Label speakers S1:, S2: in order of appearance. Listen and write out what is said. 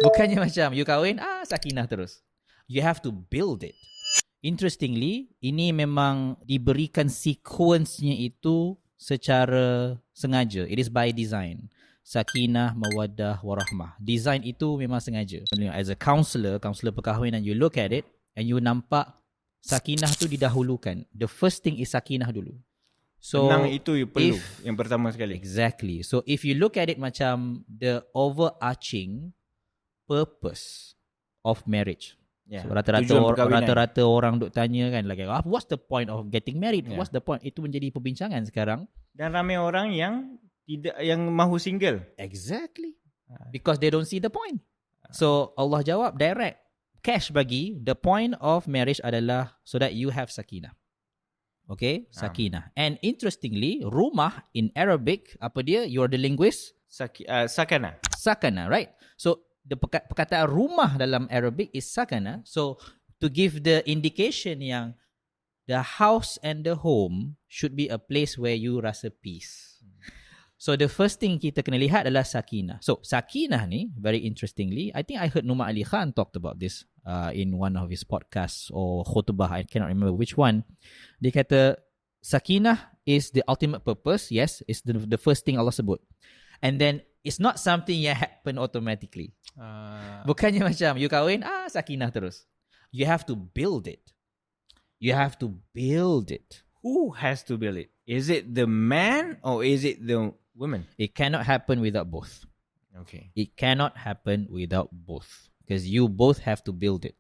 S1: Bukannya macam you kahwin, sakinah terus. You have to build it. Interestingly, ini memang diberikan sequence-nya itu secara sengaja. It is by design. Sakinah, mawaddah, warahmah. Design itu memang sengaja. As a counselor perkahwinan, you look at it and you nampak sakinah tu didahulukan. The first thing is sakinah dulu. So
S2: tenang itu you perlu yang pertama sekali.
S1: Exactly. So if you look at it macam the overarching purpose of marriage.
S2: Yeah.
S1: So, rata-rata orang duk tanya kan, like, what's the point of getting married? Yeah. What's the point? Itu menjadi perbincangan sekarang.
S2: Dan ramai orang yang mahu single.
S1: Exactly. Because they don't see the point. So Allah jawab direct. Cash bagi, the point of marriage adalah so that you have sakinah. Okay, sakinah. And interestingly, rumah in Arabic, apa dia? You're the linguist.
S2: Sakana.
S1: Sakana, right? So the perkataan rumah dalam Arabic is sakana. So to give the indication yang the house and the home should be a place where you rasa peace. So the first thing kita kena lihat adalah sakinah. So sakinah ni, very interestingly, I think I heard Numa Ali Khan talked about this in one of his podcasts or khutbah, I cannot remember which one. Dia kata sakinah is the ultimate purpose. Yes, it's the first thing Allah sebut. And then it's not something yang happen automatically. Bukannya macam you kahwin, sakinah terus. You have to build it. You have to build it.
S2: Who has to build it? Is it the man or is it the woman?
S1: It cannot happen without both.
S2: Okay.
S1: It cannot happen without both. Because you both have to build it.